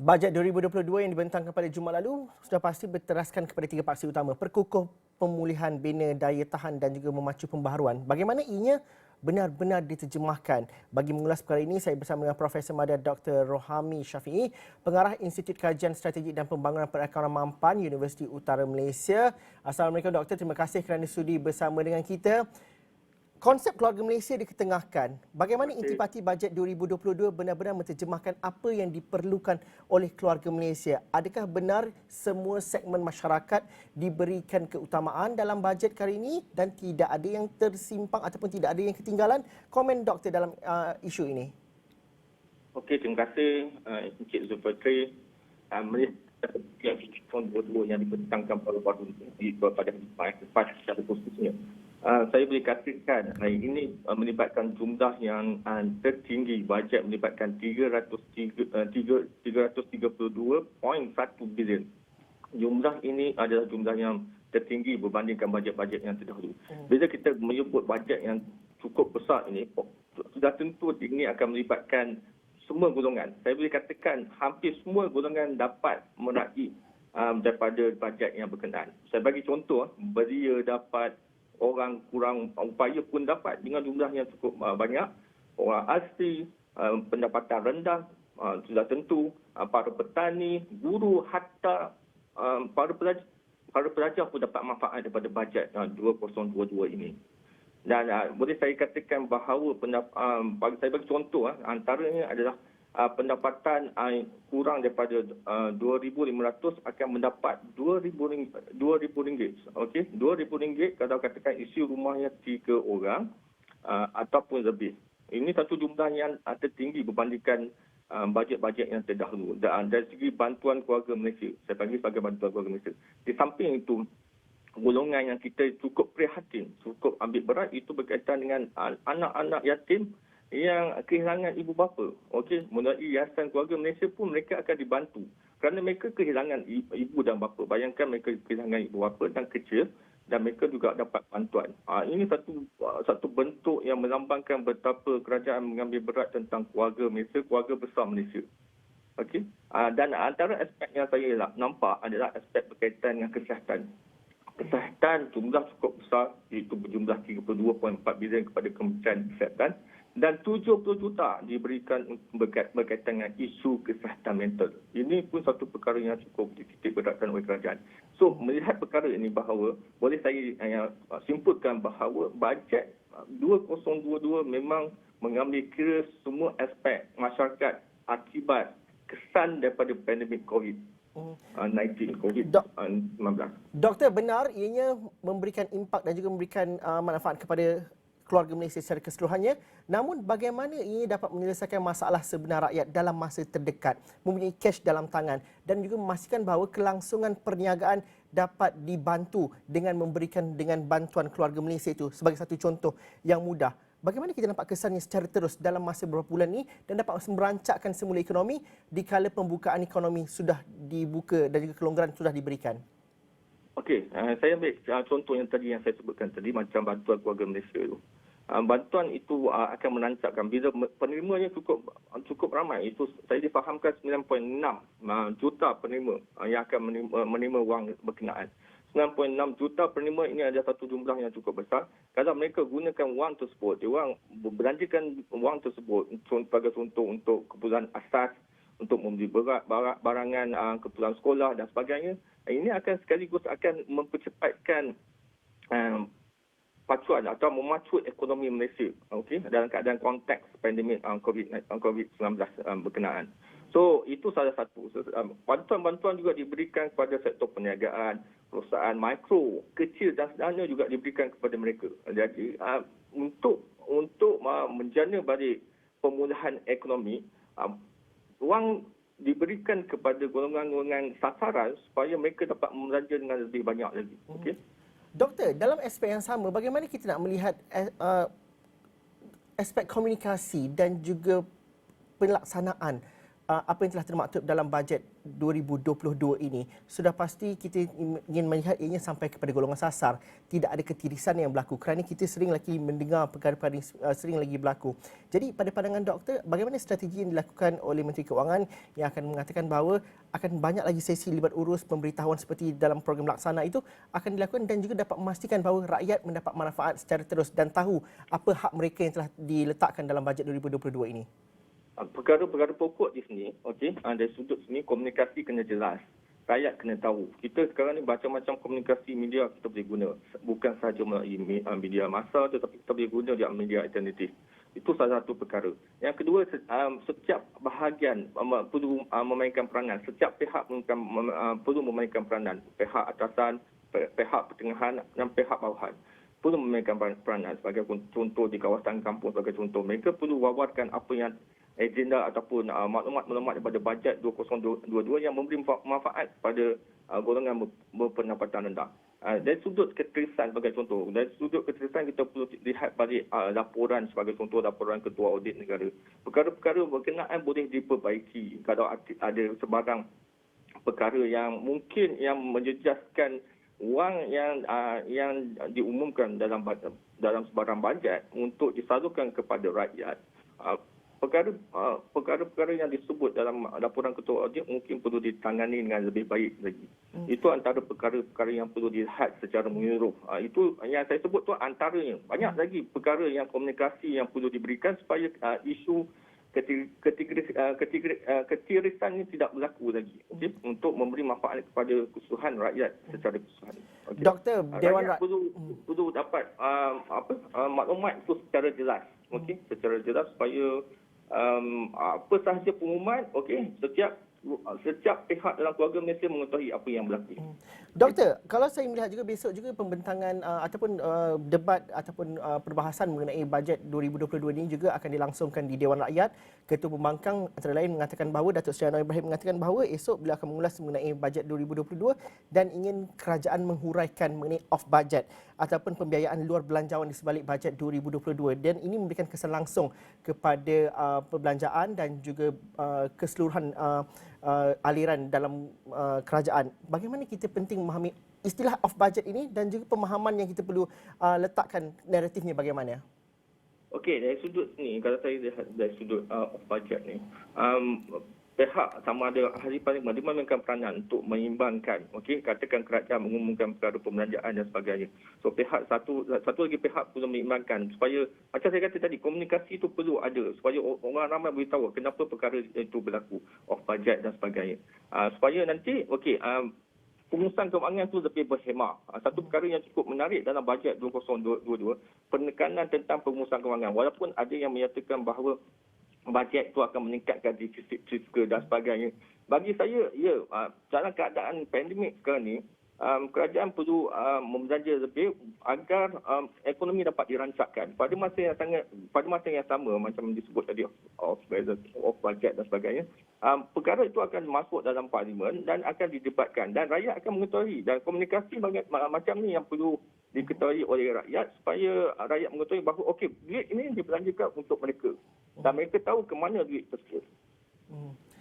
Bajet 2022 yang dibentangkan pada Jumaat lalu sudah pasti berteraskan kepada tiga paksi utama, perkukuh pemulihan bina daya tahan dan juga memacu pembaharuan. Bagaimana ianya benar-benar diterjemahkan? Bagi mengulas perkara ini, saya bersama dengan Profesor Madya Dr. Rohami Syafiee, Pengarah Institut Kajian Strategik dan Pembangunan Perakauran Mampan, Universiti Utara Malaysia. Assalamualaikum Doktor, terima kasih kerana sudi bersama dengan kita. Konsep keluarga Malaysia diketengahkan. Bagaimana intipati bajet 2022 benar-benar menterjemahkan apa yang diperlukan oleh keluarga Malaysia? Adakah benar semua segmen masyarakat diberikan keutamaan dalam bajet kali ini dan tidak ada yang tersimpang ataupun tidak ada yang ketinggalan? Komen Doktor dalam isu ini. Okey, terima kasih Encik Zulfikri. Malaysia tahun 2022 yang dibentangkan baru-baru ini pada hari secara khususnya. Saya boleh katakan hari ini melibatkan jumlah yang tertinggi, bajet melibatkan 332.1 bilion. Jumlah ini adalah jumlah yang tertinggi berbandingkan bajet-bajet yang terdahulu. Bila kita menyebut bajet yang cukup besar ini, sudah tentu ini akan melibatkan semua golongan. Saya boleh katakan hampir semua golongan dapat menaiki daripada bajet yang berkenaan. Saya bagi contoh, belia dapat, orang kurang upaya pun dapat dengan jumlah yang cukup banyak. Orang asli, pendapatan rendah, sudah tentu, para petani, guru, hatta para pelajar pun dapat manfaat daripada bajet 2022 ini. Dan boleh saya katakan bahawa saya bagi contoh, antaranya adalah pendapatan kurang daripada 2,500 akan mendapat RM2,000. Okey, RM2,000 kalau katakan isi rumahnya 3 orang ataupun lebih. Ini satu jumlah yang tertinggi berbandingkan bajet-bajet yang terdahulu. Dan dari segi bantuan keluarga Malaysia, saya panggil sebagai bantuan keluarga Malaysia. Di samping itu, golongan yang kita cukup prihatin, cukup ambil berat, itu berkaitan dengan anak-anak yatim yang kehilangan ibu bapa. Okey, melalui Yayasan Keluarga Malaysia pun mereka akan dibantu kerana mereka kehilangan ibu dan bapa. Bayangkan mereka kehilangan ibu bapa dan kecil dan mereka juga dapat bantuan. Ini satu bentuk yang melambangkan betapa kerajaan mengambil berat tentang keluarga Malaysia, keluarga besar Malaysia. Okey. Dan antara aspek yang saya nampak adalah aspek berkaitan dengan kesihatan. Kesihatan jumlah cukup besar, iaitu berjumlah 32.4 bilion kepada Kementerian Kesihatan dan 70 juta diberikan berkaitan dengan isu kesihatan mental. Ini pun satu perkara yang cukup dititik beratkan oleh kerajaan. So, melihat perkara ini bahawa, boleh saya simpulkan bahawa bajet 2022 memang mengambil kira semua aspek masyarakat akibat kesan daripada pandemik COVID-19, COVID-19. Doktor, benar ianya memberikan impak dan juga memberikan manfaat kepada keluarga Malaysia secara keseluruhannya. Namun bagaimana ia dapat menyelesaikan masalah sebenar rakyat dalam masa terdekat, mempunyai cash dalam tangan dan juga memastikan bahawa kelangsungan perniagaan dapat dibantu dengan memberikan dengan bantuan keluarga Malaysia itu sebagai satu contoh yang mudah. Bagaimana kita nampak kesannya secara terus dalam masa beberapa bulan ini dan dapat merancakkan semula ekonomi dikala pembukaan ekonomi sudah dibuka dan juga kelonggaran sudah diberikan? Okey, saya ambil contoh yang tadi yang saya sebutkan tadi, macam bantuan keluarga Malaysia itu. Bantuan itu akan menancapkan bila penerimanya cukup ramai. Itu saya difahamkan 9.6 juta penerima yang akan menerima wang berkenaan. 9.6 juta penerima ini adalah satu jumlah yang cukup besar. Kalau mereka gunakan wang tersebut, dia orang belanjakan wang tersebut sebagai contoh untuk keperluan asas, untuk membeli barangan keperluan sekolah dan sebagainya. Ini akan sekaligus akan mempercepatkan pacuan atau memacu ekonomi Malaysia, okey, dalam keadaan konteks pandemik COVID-19 berkenaan. So, itu salah satu. Bantuan-bantuan juga diberikan kepada sektor perniagaan, perusahaan mikro, kecil dan sederhana juga diberikan kepada mereka. Jadi, untuk menjana balik pemulihan ekonomi, wang diberikan kepada golongan-golongan sasaran supaya mereka dapat membelanja dengan lebih banyak lagi. Okey. Doktor, dalam aspek yang sama, bagaimana kita nak melihat aspek komunikasi dan juga pelaksanaan apa yang telah termaktub dalam bajet 2022 ini, sudah pasti kita ingin melihat ianya sampai kepada golongan sasar. Tidak ada ketirisan yang berlaku kerana kita sering lagi mendengar perkara-perkara ini sering lagi berlaku. Jadi pada pandangan doktor, bagaimana strategi yang dilakukan oleh Menteri Keuangan yang akan mengatakan bahawa akan banyak lagi sesi libat urus pemberitahuan seperti dalam program laksana itu akan dilakukan dan juga dapat memastikan bahawa rakyat mendapat manfaat secara terus dan tahu apa hak mereka yang telah diletakkan dalam bajet 2022 ini? Perkara-perkara pokok di sini, okey, dari sudut sini komunikasi kena jelas. Rakyat kena tahu. Kita sekarang ni macam-macam komunikasi media kita boleh guna. Bukan sahaja melalui media massa tetapi kita boleh guna di media alternatif. Itu salah satu perkara. Yang kedua, setiap bahagian perlu memainkan peranan. Setiap pihak perlu memainkan peranan. Pihak atasan, pihak pertengahan dan pihak bawahan perlu memainkan peranan. Sebagai contoh di kawasan kampung, sebagai contoh, mereka perlu wawarkan apa yang agenda ataupun maklumat-maklumat daripada bajet 2022 yang memberi manfaat kepada golongan berpendapatan rendah. Dari sudut ketirisan sebagai contoh, dari sudut ketirisan kita perlu lihat balik laporan sebagai contoh laporan Ketua Audit Negara. Perkara-perkara berkenaan boleh diperbaiki kalau ada sebarang perkara yang mungkin yang menjejaskan wang yang diumumkan dalam sebarang bajet untuk disalurkan kepada rakyat. Perkara-perkara yang disebut dalam laporan Ketua Audit mungkin perlu ditangani dengan lebih baik lagi. Itu antara perkara-perkara yang perlu dilihat secara menyeluruh. Itu yang saya sebut tu antaranya. Banyak lagi perkara yang komunikasi yang perlu diberikan supaya isu ketirisan ini tidak berlaku lagi, okay? Untuk memberi manfaat kepada keseluruhan rakyat secara keseluruhan. Okay? Doktor, Dewan Rakyat perlu dapat maklumat itu secara jelas, okay? Secara jelas supaya apa sahaja pengumuman, okay? Setiap pihak dalam keluarga Malaysia mengetahui apa yang berlaku. Doktor, kalau saya melihat juga besok juga pembentangan ataupun debat ataupun perbahasan mengenai bajet 2022 ini juga akan dilangsungkan di Dewan Rakyat. Ketua Pembangkang antara lain mengatakan bahawa Datuk Seri Anwar Ibrahim mengatakan bahawa esok beliau akan mengulas mengenai bajet 2022 dan ingin kerajaan menghuraikan mengenai off budget ataupun pembiayaan luar belanjawan di sebalik bajet 2022 dan ini memberikan kesan langsung kepada perbelanjaan dan juga keseluruhan aliran dalam kerajaan. Bagaimana kita penting memahami istilah off budget ini dan juga pemahaman yang kita perlu letakkan naratifnya bagaimana? Okey, dari sudut ni, kalau saya lihat dari sudut off budget ni, pihak sama ada ahli parlimen dia memainkan peranan untuk menyimbangkan, okey, katakan kerajaan mengumumkan perkara pembelanjaan dan sebagainya. So pihak satu lagi pihak perlu menyimbangkan supaya macam saya kata tadi, komunikasi itu perlu ada supaya orang ramai beritahu kenapa perkara itu berlaku, off budget dan sebagainya. Supaya nanti okey, pengurusan kewangan itu lebih berhemah. Satu perkara yang cukup menarik dalam bajet 2022, penekanan tentang pengurusan kewangan. Walaupun ada yang menyatakan bahawa bajet itu akan meningkatkan defisit fiskal dan sebagainya. Bagi saya, ya, dalam keadaan pandemik sekarang ni, kerajaan perlu membelanja lebih agar ekonomi dapat dirancangkan. Pada masa yang sama macam disebut tadi off budget dan sebagainya, perkara itu akan masuk dalam parlimen dan akan didebatkan dan rakyat akan mengetahui dan komunikasi macam ni yang perlu diketahui oleh rakyat supaya rakyat mengetahui bahawa okey, duit ini dibelanjakan untuk mereka dan mereka tahu ke mana duit tersebut.